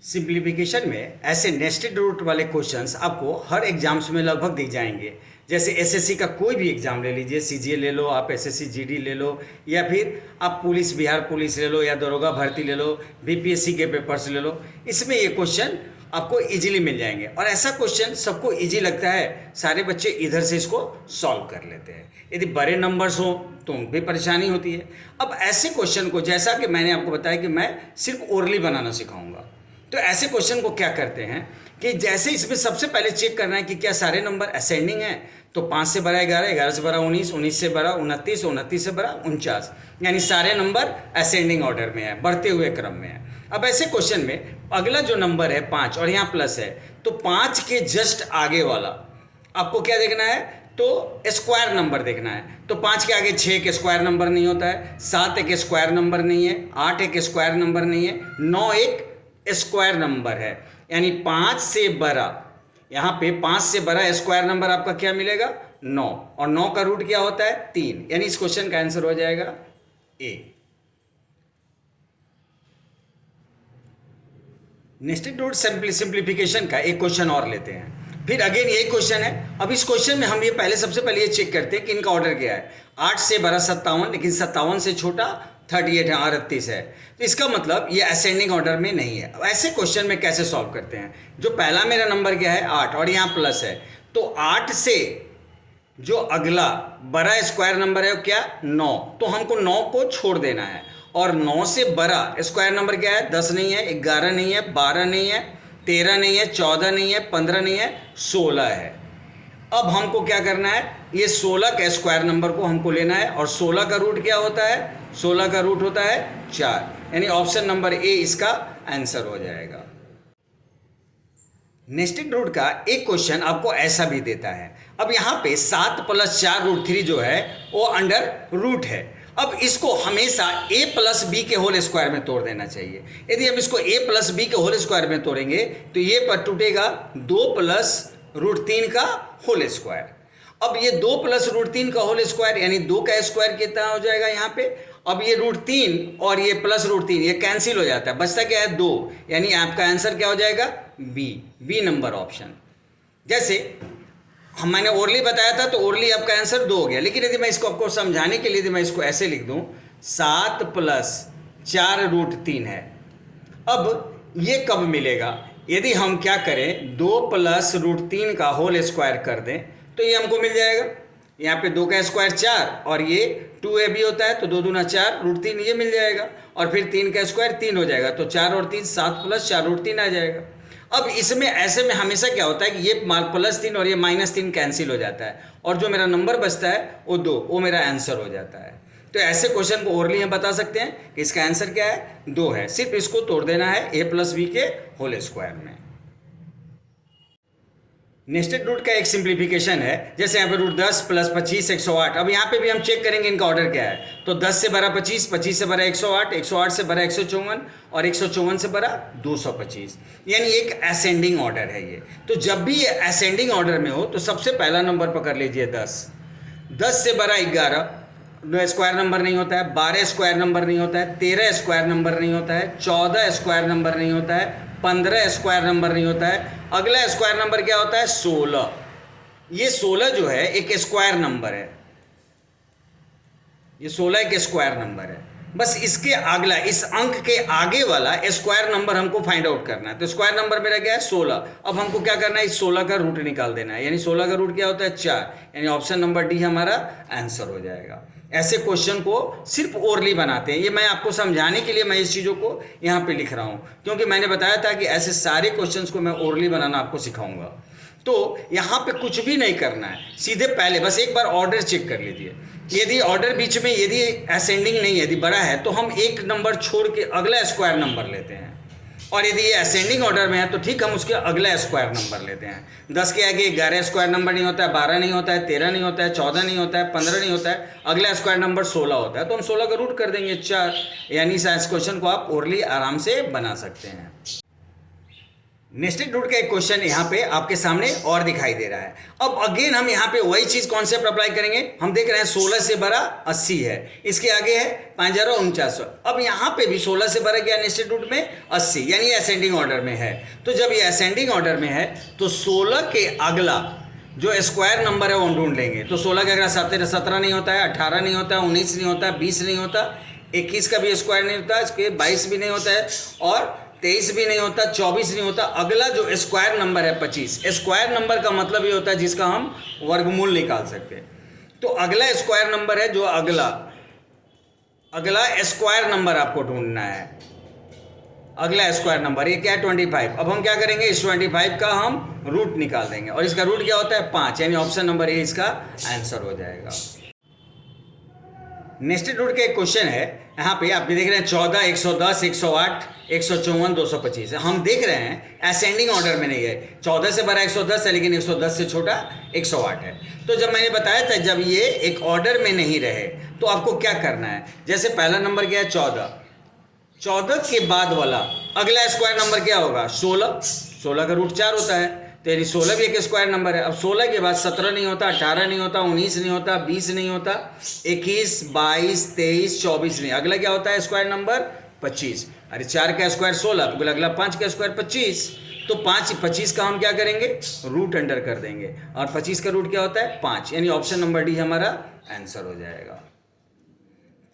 Simplification में ऐसे nested root वाले क्वेश्चंस आपको हर एग्जाम्स में लगभग दिख जाएंगे। जैसे एसएससी का कोई भी एग्जाम ले लीजिए, सीजीए ले लो, आप एसएससी जीडी ले लो, या फिर आप पुलिस, बिहार पुलिस ले लो, या दरोगा भर्ती ले लो, बीपीएससी के पेपर्स ले लो, इसमें ये क्वेश्चन आपको इजीली मिल जाएंगे। और ऐसा क्वेश्चन सबको इजी लगता है, सारे बच्चे इधर से इसको सॉल्व कर लेते हैं। यदि बड़े नंबर्स हो तो भी परेशानी होती है। अब ऐसे क्वेश्चन को, जैसा कि मैंने आपको बताया कि मैं सिर्फ ओरली बनाना सिखाऊंगा, तो ऐसे क्वेश्चन को क्या करते हैं कि जैसे इसमें सबसे पहले चेक करना है कि क्या सारे नंबर असेंडिंग हैं, तो 5 से बड़ा 11, 11 से बड़ा 19, 19 से बड़ा 29, 29 से बड़ा 49, यानी सारे नंबर असेंडिंग ऑर्डर में है, बढ़ते हुए क्रम में है। अब ऐसे क्वेश्चन में अगला जो नंबर है 5 और यहाँ प्लस है, तो 5 के जस्ट आगे वाला आपको क्या देखना है, तो स्क्वायर नंबर देखना है। तो 5 के आगे 6 के स्क्वायर नंबर नहीं होता है, 7 एक स्क्वायर नंबर नहीं है, 8 एक स्क्वायर नंबर नहीं है, 9 एक स्क्वायर नंबर है, यानी 5 से बड़ा, यहाँ पे 5 से बड़ा स्क्वायर नंबर आपका क्या मिलेगा, 9, और 9 का रूट क्या होता है, 3, यानी इस क्वेश्चन का आंसर हो जाएगा ए। नेस्टेड रूट सिंप्लीफिकेशन का एक क्वेश्चन और लेते हैं, फिर अगेन यही क्वेश्चन है। अब इस क्वेश्चन में हम ये सबसे पहले ये चेक करते हैं कि इनका ऑर्डर क्या है। 8 से बड़ा 57, लेकिन 57 से छोटा 38 है, 38 है, तो इसका मतलब ये असेंडिंग ऑर्डर में नहीं है। अब ऐसे क्वेश्चन में कैसे सॉल्व करते हैं, जो पहला मेरा नंबर क्या है 8 और यहाँ प्लस है, तो 8 से जो अगला बड़ा स्क्वायर नंबर है वो क्या, 9, तो हमको 9 को छोड़ देना है। और 9 से बड़ा स्क्वायर नंबर क्या है, 10 नहीं है, 11 नहीं है, 12 नहीं है, 13 नहीं है, 14 नहीं है, 15 नहीं है, 16 है। अब हमको क्या करना है, ये 16 का स्क्वायर नंबर को हमको लेना है, और 16 का रूट क्या होता है, 16 का रूट होता है 4, यानी ऑप्शन नंबर ए इसका आंसर हो जाएगा। नेस्टेड रूट का एक क्वेश्चन आपको ऐसा भी देता है। अब यहाँ पे 7 + 4 √3 जो है वो अंडर रूट है। अब इसको हमेशा a + b के होल स्क्वायर में तोड़ देना चाहिए। यदि हम इसको a + b के होल स्क्वायर में तोड़ेंगे तो ये पर टूटेगा 2 + √3 का होल स्क्वायर। अब ये 2 + √3 का होल स्क्वायर, यानी 2 का स्क्वायर कितना हो जाएगा यहाँ पे। अब ये √3 और ये प्लस √3 ये कैंसिल हो जाता है, बचता क्या है 2, यानी आपका आंसर क्या हो जाएगा, बी नंबर ऑप्शन। जैसे मैंने ओरली बताया था, तो ओरली आपका आंसर 2 हो गया। लेकिन यदि मैं इसको आपको समझाने के लिए यदि मैं इसको ऐसे लिख दूं, 7 + 4 √3 है। अब ये कब मिलेगा, यदि हम क्या करें, 2 + √3 का होल स्क्वायर कर दें तो ये हमको मिल जाएगा। यहाँ पे 2 का स्क्वायर 4 और ये 2ab होता है, तो 2 दूना 4 √3 ये मिल जाएगा, और फिर 3 का स्क्वायर 3 हो जाएगा, तो 4 और 3 7 + 4 √3 आ जाएगा। अब इसमें ऐसे में हमेशा क्या होता है कि ये +3 और ये -3 कैंसिल हो जाता है, और जो मेरा नंबर बचता है वो 2, वो मेरा आंसर हो जाता है। तो ऐसे क्वेश्चन को ओरली हम बता सकते हैं कि इसका आंसर क्या है, 2 है। सिर्फ इसको तोड़ देना है a + b के होल स्क्वायर में। नेस्टेड रूट का एक सिंप्लीफिकेशन है, जैसे यहाँ पे √10 + 25 108। अब यहाँ पे भी हम चेक करेंगे इनका ऑर्डर क्या है। तो 10 से बड़ा 25, 25 से बड़ा 108, 108 से बड़ा 154 और 154 से बड़ा 225, यानी एक असेंडिंग ऑर्डर है ये। तो जब भी ये असेंडिंग ऑर्डर में हो तो सबसे पहला नंबर पकड़ लीजिए 10, 10 से बड़ा 11 स्क्वायर नंबर नहीं होता है, 12 स्क्वायर नंबर नहीं होता है, 13 स्क्वायर नंबर नहीं होता है, 14 स्क्वायर नंबर नहीं होता है, 15 स्क्वायर नंबर नहीं होता है। अगला स्क्वायर नंबर क्या होता है, 16। ये 16 जो है एक स्क्वायर नंबर है, ये 16 एक स्क्वायर नंबर है। बस इसके अगला, इस अंक के आगे वाला स्क्वायर नंबर हमको फाइंड आउट करना है। तो स्क्वायर नंबर मेरा क्या है, 16। अब हमको क्या करना है, इस 16 का रूट निकाल देना है, यानी 16 का रूट क्या होता है 4, यानी ऑप्शन नंबर डी हमारा आंसर हो जाएगा। ऐसे क्वेश्चन को सिर्फ ओरली बनाते हैं। ये मैं आपको समझाने के लिए मैं इस चीज़ों को यहाँ पे लिख रहा हूँ, क्योंकि मैंने बताया था कि ऐसे सारे क्वेश्चंस को मैं ओरली बनाना आपको सिखाऊंगा। तो यहाँ पे कुछ भी नहीं करना है, सीधे पहले बस एक बार ऑर्डर चेक कर लीजिए। यदि ऑर्डर बीच में यदि असेंडिंग नहीं है, यदि बड़ा है, तो हम एक नंबर छोड़ के अगला स्क्वायर नंबर लेते हैं, और यदि ये असेंडिंग ऑर्डर में है तो ठीक हम उसके अगला स्क्वायर नंबर लेते हैं। 10 के आगे 11 स्क्वायर नंबर नहीं होता है, 12 नहीं होता है, 13 नहीं होता है, 14 नहीं होता है, 15 नहीं होता है, अगला स्क्वायर नंबर 16 होता है, तो हम 16 का रूट कर देंगे 4, यानी इस क्वेश्चन को आप ओरली आराम से बना सकते हैं। नेस्टेड रूट का एक क्वेश्चन यहाँ पे आपके सामने और दिखाई दे रहा है। अब अगेन हम यहाँ पे वही चीज कॉन्सेप्ट अप्लाई करेंगे। हम देख रहे हैं 16 से बड़ा 80 है, इसके आगे है 5049। अब यहाँ पे भी 16 से बड़ा क्या नेस्टेड रूट में 80, यानी असेंडिंग ऑर्डर में है। तो जब ये असेंडिंग ऑर्डर में है तो 16 के अगला जो स्क्वायर नंबर है वो हम ढूंढ लेंगे। तो 16 के अगला 17 नहीं होता है, 18 नहीं होता, 19 नहीं होता, 20 नहीं होता, 21 का भी स्क्वायर नहीं होता, इसके 22 भी नहीं होता है, और 23 भी नहीं होता, 24 नहीं होता। अगला जो स्क्वायर नंबर है 25। स्क्वायर नंबर का मतलब ये होता है जिसका हम वर्गमूल निकाल सकते हैं। तो अगला स्क्वायर नंबर है जो अगला स्क्वायर नंबर आपको ढूंढना है। अगला स्क्वायर नंबर ये क्या है 25। अब हम क्या करेंगे, इस 25 का हम रूट निकाल देंगे, और इसका रूट क्या होता है 5, यानी ऑप्शन नंबर ए इसका आंसर हो जाएगा। नेक्स्ट रूट का एक क्वेश्चन है, यहाँ पे आप देख रहे हैं 14, 110, 108, 154, 225। हम देख रहे हैं असेंडिंग ऑर्डर में नहीं है। 14 से बड़ा 110 है, लेकिन 110 से छोटा 108 है। तो जब मैंने बताया था जब ये एक ऑर्डर में नहीं रहे तो आपको क्या करना है, जैसे पहला नंबर क्या है 14 के बाद वाला अगला स्क्वायर नंबर क्या होगा 16 का रूट 4 होता है, तो यानी 16 भी एक स्क्वायर नंबर है। अब 16 के बाद 17 नहीं होता, 18 नहीं होता, 19 नहीं होता, 20 नहीं होता, 21, 22, 23, 24 नहीं। अगला क्या होता है स्क्वायर नंबर 25। अरे 4 का स्क्वायर 16, अगला 5 का स्क्वायर 25। तो 25 का हम क्या करेंगे रूट अंडर कर देंगे, और 25 का रूट क्या होता है 5, यानी ऑप्शन नंबर डी हमारा आंसर हो जाएगा।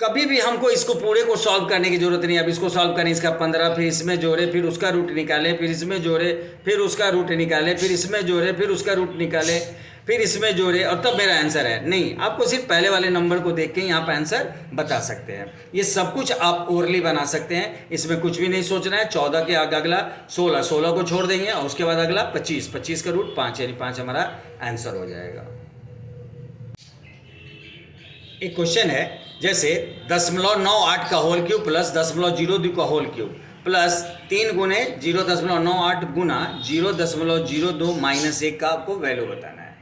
कभी भी हमको इसको पूरे को सॉल्व करने की जरूरत नहीं है। अब इसको सॉल्व करें, इसका 15, फिर इसमें जोड़े, फिर उसका रूट निकाले, फिर इसमें जोड़े, फिर उसका रूट निकाले, फिर इसमें जोड़े, फिर उसका रूट निकाले, फिर इसमें जोड़े, और तब मेरा आंसर है। नहीं, आपको सिर्फ पहले वाले नंबर को देख के यहाँ पर आंसर बता सकते हैं। ये सब कुछ आप ओरली बना सकते हैं, इसमें कुछ भी नहीं सोचना है। 14 के आगे अगला 16 को छोड़ देंगे, और उसके बाद अगला 25 का रूट 5, यानी 5 हमारा आंसर हो जाएगा। एक क्वेश्चन है जैसे 0.98 का होल क्यूब प्लस 0.02 का होल क्यूब प्लस 3 गुने 0.98 गुना 0.02 माइनस 1 का आपको वैल्यू बताना है।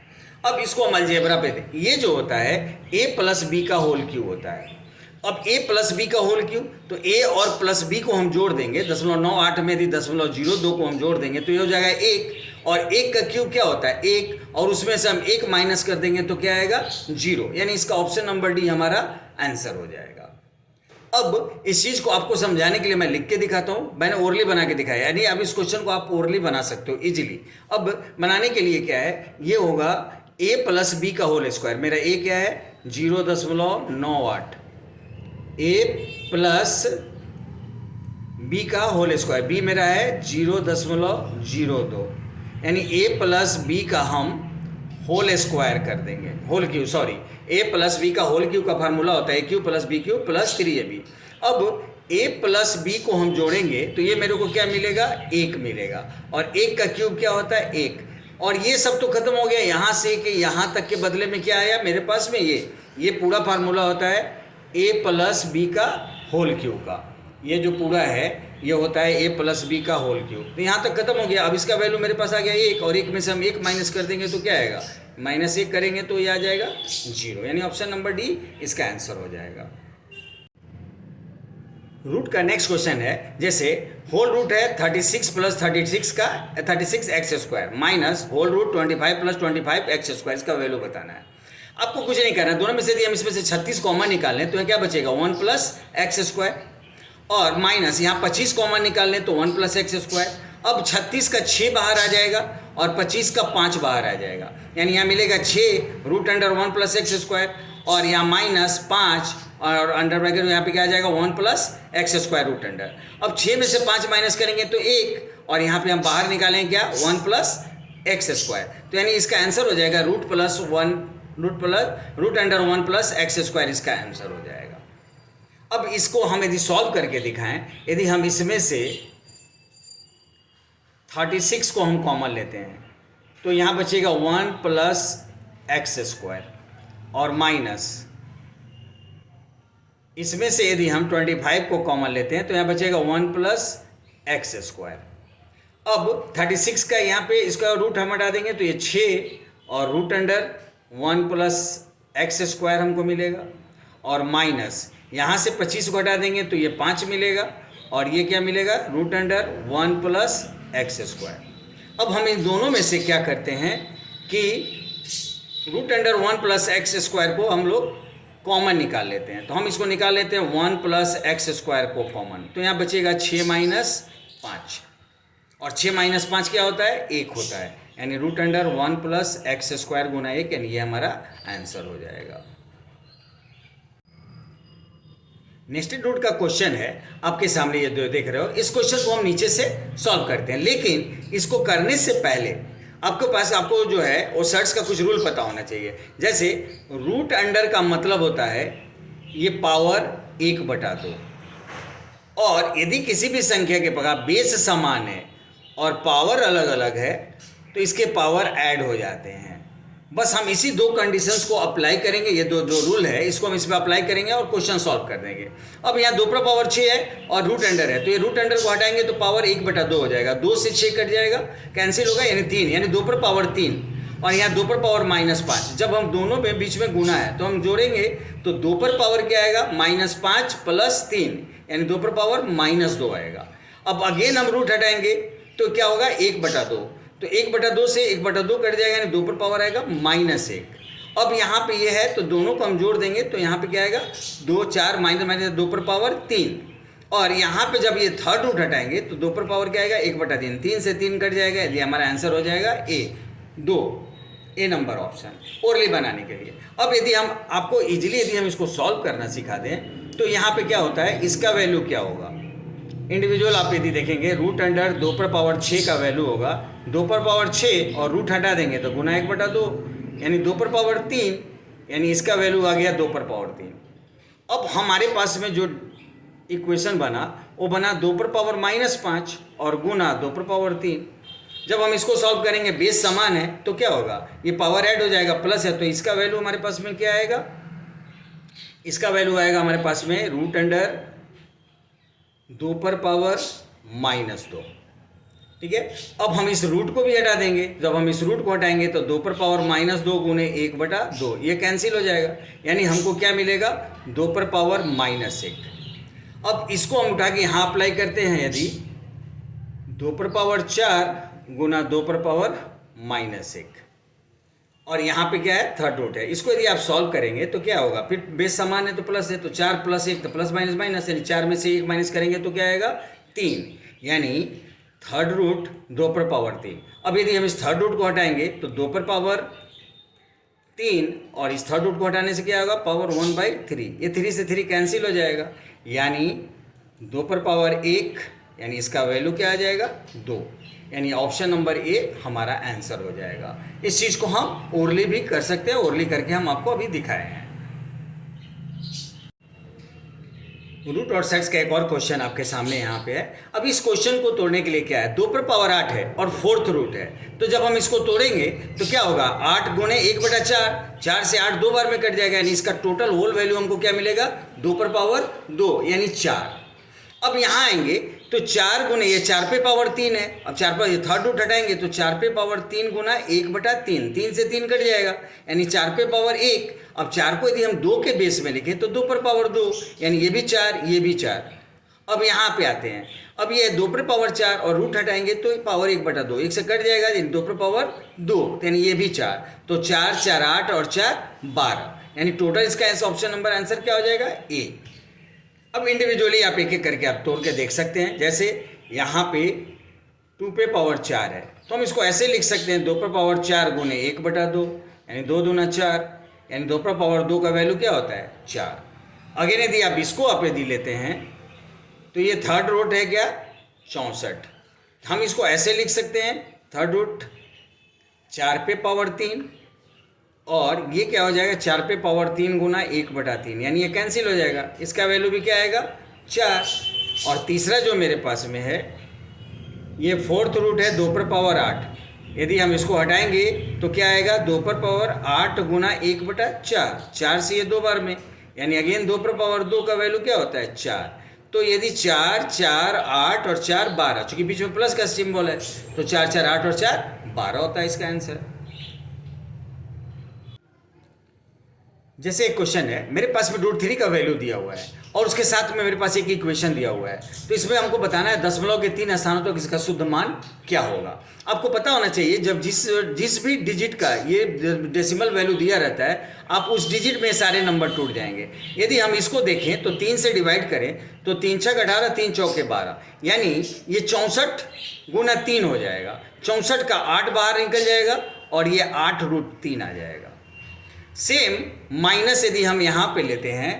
अब इसको हम अलजेब्रा पे दें। ये जो होता है a प्लस बी का होल क्यूब होता है। अब a प्लस बी का होल क्यूब, तो a और प्लस b को हम जोड़ देंगे। 0.98 में यदि 0.02 को हम जोड़ देंगे तो ये हो जाएगा 1, और 1 का क्यूब क्या होता है 1, और उसमें से हम 1 माइनस कर देंगे तो क्या आएगा 0, यानी इसका ऑप्शन नंबर डी हमारा आंसर हो जाएगा। अब इस चीज को आपको समझाने के लिए मैं लिख के दिखाता हूं। मैंने ओरली बना के दिखाया, यानी अब इस क्वेश्चन को आप ओरली बना सकते हो इजीली। अब बनाने के लिए क्या है, ये होगा a प्लस बी का होल स्क्वायर। मेरा a क्या है 0.98, a प्लस b का होल स्क्वायर, b मेरा है 0.02, यानी a प्लस बी का हम होल स्क्वायर कर देंगे, whole cube, sorry a plus B का होल क्यूब का फार्मूला होता है a cube plus B cube plus 3ab। अब a प्लस बी को हम जोड़ेंगे तो ये मेरे को क्या मिलेगा 1 मिलेगा, और 1 का क्यूब क्या होता है 1, और ये सब तो खत्म हो गया। यहाँ से कि यहाँ तक के बदले में क्या आया मेरे पास में, ये पूरा फार्मूला होता है a प्लस बी का होल क्यूब का। ये जो पूरा है ये होता है a प्लस बी का होल क्यूब। तो यहाँ तक खत्म हो गया। अब इसका वैल्यू मेरे पास आ गया 1, और 1 में से हम 1 माइनस कर देंगे तो क्या आएगा -1 करेंगे तो ये आ जाएगा 0, यानी ऑप्शन नंबर डी इसका आंसर हो जाएगा। रूट का नेक्स्ट क्वेश्चन है, जैसे होल रूट है 36 प्लस 36 का 36x² minus whole root 25 plus 25x², इसका वैल्यू बताना है। आपको कुछ नहीं करना है, दोनों में से यदि हम इसमें से 36 कॉमन निकाल लें तो यह क्या बचेगा 1 प्लस x², और माइनस यहाँ 25 कॉमन निकाल लें तो 1 प्लस x²। अब 36 का 6 बाहर आ जाएगा और 25 का 5 बाहर आ जाएगा, यानी यहाँ मिलेगा 6 रूट अंडर 1 प्लस x², और यहाँ -5 और अंडर ब्रैकेट में यहाँ पे क्या आ जाएगा 1 प्लस x² रूट अंडर। अब 6 में से 5 माइनस करेंगे तो 1, और यहाँ पे हम बाहर निकालेंगे क्या 1 प्लस x², तो यानी इसका आंसर हो जाएगा रूट अंडर 1 प्लस x², इसका आंसर हो जाएगा। अब इसको हम यदि सॉल्व करके दिखाएं, यदि हम इसमें से 36 को हम कॉमन लेते हैं तो यहाँ बचेगा 1 प्लस x², और माइनस इसमें से यदि हम 25 को कॉमन लेते हैं तो यहाँ बचेगा 1 प्लस x²। अब 36 का यहाँ पे इसका रूट हम हटा देंगे तो ये 6, और रूट अंडर 1 प्लस x² हमको मिलेगा, और माइनस यहाँ से 25 को हटा देंगे तो ये 5 मिलेगा, और ये क्या मिलेगा root under 1 plus x square. अब हम इन दोनों में से क्या करते हैं कि root under 1 plus x square को हम लोग कॉमन निकाल लेते हैं। तो हम इसको निकाल लेते हैं 1 प्लस एक्स स्क्वायर को कॉमन, तो यहाँ बचेगा 6 माइनस 5, और 6 माइनस 5 क्या होता है, 1 होता है, यानी root under 1 plus x square गुना 1, यानी ये हमारा आंसर हो जाएगा। नेस्टेड रूट का क्वेश्चन है आपके सामने, ये जो देख रहे हो, इस क्वेश्चन को हम नीचे से सॉल्व करते हैं, लेकिन इसको करने से पहले आपको जो है वो सर्च का कुछ रूल पता होना चाहिए। जैसे रूट अंडर का मतलब होता है ये पावर 1/2, और यदि किसी भी संख्या के पास बेस समान है और पावर अलग अलग है तो इसके पावर ऐड हो जाते हैं। बस हम इसी दो कंडीशंस को अप्लाई करेंगे, ये दो जो रूल है इसको हम इसमें अप्लाई करेंगे और क्वेश्चन सॉल्व कर देंगे। अब यहाँ 2 पर पावर 6 है और रूट अंडर है, तो ये रूट अंडर को हटाएंगे तो पावर 1/2 हो जाएगा, 2 से 6 कट जाएगा, कैंसिल होगा, यानी 3, यानी 2 पर पावर 3, और यहाँ 2 पर पावर -5। जब हम दोनों में बीच में गुना है तो हम जोड़ेंगे तो 2 पर पावर क्या आएगा, -5 + 3, यानी 2 पर पावर -2 आएगा। अब अगेन हम रूट हटाएंगे तो क्या होगा, 1/2, तो 1/2 से 1/2 कट जाएगा, यानी 2 पर पावर आएगा -1। अब यहाँ पे ये है तो दोनों को हम जोड़ देंगे तो यहाँ पे क्या आएगा, 2 4 माइनस 2 पर पावर 3, और यहाँ पे जब ये थर्ड रूट हटाएंगे तो 2 पर पावर क्या आएगा, 1/3, 3 से 3 कट जाएगा, यदि हमारा आंसर हो जाएगा ए नंबर ऑप्शन ओरली बनाने के लिए। अब यदि हम आपको इजीली यदि हम इसको सॉल्व करना सिखा दें तो यहाँ पे क्या होता है, इसका वैल्यू क्या होगा, इंडिविजुअल आप यदि देखेंगे रूट अंडर 2 पर पावर 6 का वैल्यू होगा 2 पर पावर 6, और रूट हटा देंगे तो गुना 1/2, यानी 2 पर पावर 3, यानी इसका वैल्यू आ गया 2 पर पावर 3। अब हमारे पास में जो इक्वेशन बना वो बना 2 पर पावर -5 और गुना 2 पर पावर 3। जब हम इसको सॉल्व करेंगे, बेस समान है तो क्या होगा, ये पावर ऐड हो जाएगा, प्लस है तो इसका वैल्यू हमारे पास में क्या आएगा, इसका वैल्यू आएगा हमारे पास में रूट अंडर 2 पर पावर -2। ठीक है, अब हम इस रूट को भी हटा देंगे, जब हम इस रूट को हटाएंगे तो 2 पर पावर -2 गुने 1/2, ये कैंसिल हो जाएगा, यानी हमको क्या मिलेगा, 2 पर पावर -1। अब इसको हम उठा के यहाँ अप्लाई करते हैं, यदि 2 पर पावर 4 गुना 2 पर पावर -1, और यहाँ पे क्या है, थर्ड रूट है, इसको यदि आप सॉल्व करेंगे तो क्या होगा, फिर बेस समान है तो प्लस है, तो 4 + 1 तो प्लस माइनस माइनस, यानी 4 में से 1 माइनस करेंगे तो क्या आएगा, 3, यानी थर्ड रूट 2 पर पावर 3। अब यदि हम इस थर्ड रूट को हटाएंगे तो 2 पर पावर 3, और इस थर्ड रूट को हटाने से क्या होगा, पावर 1/3, ये 3 से 3 कैंसिल हो जाएगा, यानी 2 पर पावर 1, यानी इसका वैल्यू क्या आ जाएगा, 2, यानी ऑप्शन नंबर ए हमारा आंसर हो जाएगा। इस चीज़ को हम ओरली भी कर सकते हैं, ओरली करके हम आपको अभी दिखाए हैं। रूट और सेक्स का एक और क्वेश्चन आपके सामने यहाँ पे है। अब इस क्वेश्चन को तोड़ने के लिए क्या है, 2 पर पावर 8 है और फोर्थ रूट है, तो जब हम इसको तोड़ेंगे तो क्या होगा, 8 गुणे 1/4, 4 से 8 2 बार में कट जाएगा, यानी इसका टोटल होल वैल्यू हमको क्या मिलेगा, 2 पर पावर 2, यानी 4। अब यहाँ आएंगे तो 4 गुने, ये 4 पे पावर 3 है, अब 4 पर ये थर्ड रूट हटाएंगे तो 4 पे पावर 3 गुना 1/3, 3 से 3 कट जाएगा, यानी 4 पे पावर 1। अब 4 को यदि हम 2 के बेस में लिखें तो 2 पर पावर 2, यानी ये भी 4, ये भी 4। अब यहाँ पे आते हैं, अब ये 2 पर पावर 4 और रूट हटाएंगे तो पावर 1/2, 1 से कट जाएगा, यानी 2 पर पावर 2, यानी ये भी 4, तो 4 4 8 और 4 12, यानी टोटल इसका ऑप्शन नंबर आंसर क्या हो जाएगा, ए। अब इंडिविजुअली आप एक एक करके आप तोड़ के देख सकते हैं। जैसे यहाँ पे 2 पे पावर 4 है तो हम इसको ऐसे लिख सकते हैं, 2 पर पावर 4 गुने 1/2, यानी 2 दूना 4, यानी 2 पर पावर 2 का वैल्यू क्या होता है, 4। अगेन यदि आप इसको आप यदि लेते हैं तो ये थर्ड रूट है क्या, 64, हम इसको ऐसे लिख सकते हैं, थर्ड रूट 4 पे पावर 3, और ये क्या हो जाएगा, 4 पे पावर 3 गुना 1/3, यानी ये कैंसिल हो जाएगा, इसका वैल्यू भी क्या आएगा, 4। और तीसरा जो मेरे पास में है ये फोर्थ रूट है 2 पर पावर 8, यदि हम इसको हटाएंगे तो क्या आएगा, 2 पर पावर 8 गुना 1/4, 4 से ये 2 बार में, यानी अगेन 2 पर पावर 2 का वैल्यू क्या होता है, 4। तो यदि 4 4 8 और 4 12, चूंकि बीच में प्लस का सिंबल है तो 4 4 8 और 4 12 होता है इसका आंसर। जैसे एक क्वेश्चन है, मेरे पास में √3 का वैल्यू दिया हुआ है और उसके साथ में मेरे पास एक इक्वेशन दिया हुआ है। तो इसमें हमको बताना है दशमलव के 3 स्थानों तक इसका शुद्ध मान क्या होगा। आपको पता होना चाहिए जब जिस भी डिजिट का ये डेसिमल वैल्यू दिया रहता है, आप उस डिजिट में सारे नंबर टूट जाएंगे। यदि हम इसको देखें तो 3 से डिवाइड करें तो 3 छक 18, 3 चौके 12, यानी ये 64 गुना 3 हो जाएगा। 64 का 8 बाहर निकल जाएगा और ये 8√3 आ जाएगा। सेम माइनस यदि हम यहाँ पे लेते हैं,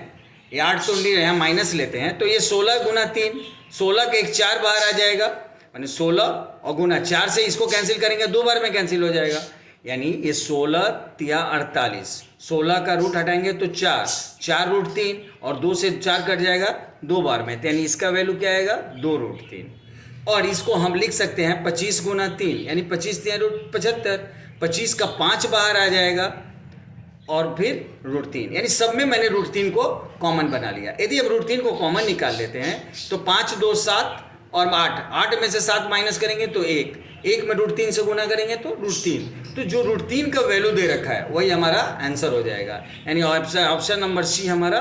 ये 8 तो नहीं, यहाँ माइनस लेते हैं तो ये 16 गुना 3, 16 का एक 4 बाहर आ जाएगा, यानी 16 और गुना 4 से इसको कैंसिल करेंगे 2 बार में कैंसिल हो जाएगा, यानी ये 16 तिया 48, 16 का रूट हटाएंगे तो 4, 4√3 और 2 से 4 कट जाएगा 2 बार में, यानी इसका वैल्यू क्या आएगा 2√3। और इसको हम लिख सकते हैं 25 गुना 3, यानी 25 तिया √75, 25 का 5 बाहर आ जाएगा और फिर √3, यानी सब में मैंने √3 को कॉमन बना लिया। यदि हम √3 को कॉमन निकाल लेते हैं तो 5 2 7 और 8, 8 में से 7 माइनस करेंगे तो 1, 1 में √3 से गुना करेंगे तो √3। तो जो √3 का वैल्यू दे रखा है वही हमारा आंसर हो जाएगा, यानी ऑप्शन नंबर सी हमारा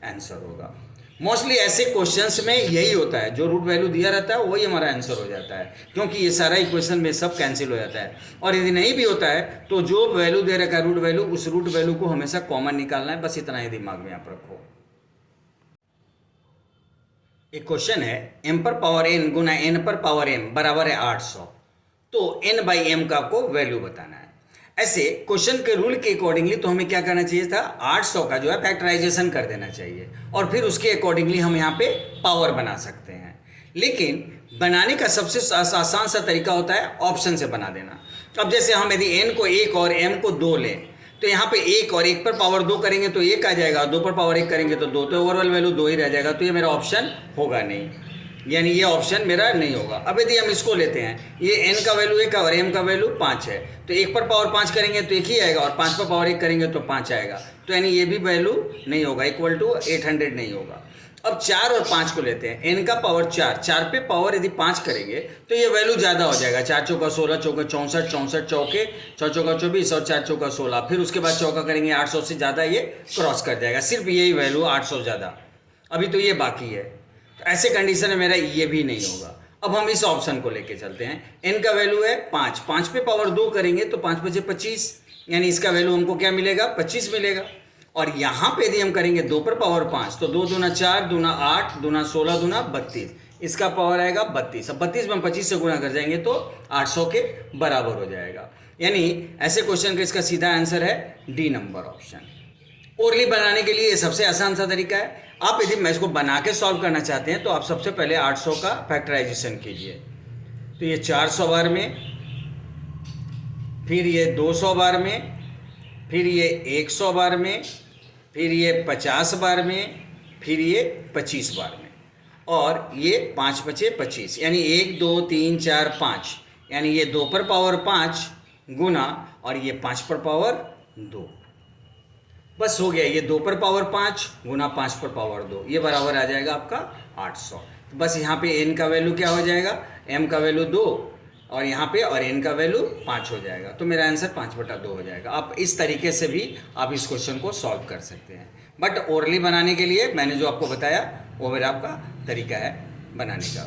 आंसर होगा। मोस्टली ऐसे क्वेश्चंस में यही होता है, जो रूट वैल्यू दिया रहता है वही हमारा आंसर हो जाता है, क्योंकि ये सारा इक्वेशन में सब कैंसिल हो जाता है। और यदि नहीं भी होता है तो जो वैल्यू दे रखा है रूट वैल्यू, उस रूट वैल्यू को हमेशा कॉमन निकालना है, बस इतना ही दिमाग में आप रखो। एक क्वेश्चन है m पर पावर n गुना n पर पावर m बराबर है 800, तो n/m का आपको वैल्यू बताना है। ऐसे क्वेश्चन के रूल के अकॉर्डिंगली तो हमें क्या करना चाहिए था, 800 का जो है फैक्टराइजेशन कर देना चाहिए और फिर उसके अकॉर्डिंगली हम यहाँ पे पावर बना सकते हैं। लेकिन बनाने का सबसे आसान सा तरीका होता है ऑप्शन से बना देना। अब जैसे हम यदि n को 1 और m को 2 लें तो यहाँ पे 1 और 1 पर पावर 2 करेंगे तो 1 आ जाएगा, 2 पर पावर 1 करेंगे तो 2, तो ओवरऑल वैल्यू 2 ही रह जाएगा, तो ये मेरा ऑप्शन होगा नहीं, यानी ये ऑप्शन मेरा नहीं होगा। अब यदि हम इसको लेते हैं, ये n का वैल्यू 1 और m का वैल्यू 5 है, तो 1 पर पावर 5 करेंगे तो 1 ही आएगा और 5 पर पावर 1 करेंगे तो 5 आएगा, तो यानी ये भी वैल्यू नहीं होगा, इक्वल टू 800 नहीं होगा। अब 4 और 5 को लेते हैं, n का पावर 4, 4 पे पावर यदि 5 करेंगे तो ये वैल्यू ज़्यादा हो जाएगा, 4 चौका 16, चौका 64, 64 चौके 6 चौका 24 और 4 चौका 16, फिर उसके बाद चौका करेंगे 800 से ज़्यादा ये क्रॉस कर जाएगा, सिर्फ यही वैल्यू 800 ज़्यादा, अभी तो ये बाकी है। तो ऐसे कंडीशन में मेरा ये भी नहीं होगा। अब हम इस ऑप्शन को लेके चलते हैं, n का वैल्यू है 5, 5 पे पावर 2 करेंगे तो 5 बचे 25, यानी इसका वैल्यू हमको क्या मिलेगा 25 मिलेगा। और यहाँ पे यदि हम करेंगे 2 पर पावर 5 तो 2 दूना 4, दूना 8, दूना 16, दूना 32, इसका पावर आएगा 32। अब 32 में हम 25 से गुना कर जाएंगे तो 800 के बराबर हो जाएगा, यानी ऐसे क्वेश्चन का इसका सीधा आंसर है डी नंबर ऑप्शन। ओरली बनाने के लिए ये सबसे आसान सा तरीका है। आप यदि मैं इसको बना के सॉल्व करना चाहते हैं तो आप सबसे पहले 800 का फैक्टराइजेशन कीजिए, तो ये 400 बार में, फिर ये 200 बार में, फिर ये 100 बार में, फिर ये 50 बार में, फिर ये 25 बार में, और ये 5 बचे 25, यानी 1 2 3 4 5, यानी ये 2 पर पावर 5 गुना और ये 5 पर पावर 2, बस हो गया। ये 2 पर पावर 5 गुना 5 पर पावर 2, ये बराबर आ जाएगा आपका 800। बस यहाँ पे n का वैल्यू क्या हो जाएगा, m का वैल्यू 2 और यहाँ पे और n का वैल्यू 5 हो जाएगा, तो मेरा आंसर 5/2 हो जाएगा। आप इस तरीके से भी आप इस क्वेश्चन को सॉल्व कर सकते हैं, बट ओरली बनाने के लिए मैंने जो आपको बताया वो मेरा आपका तरीका है बनाने का।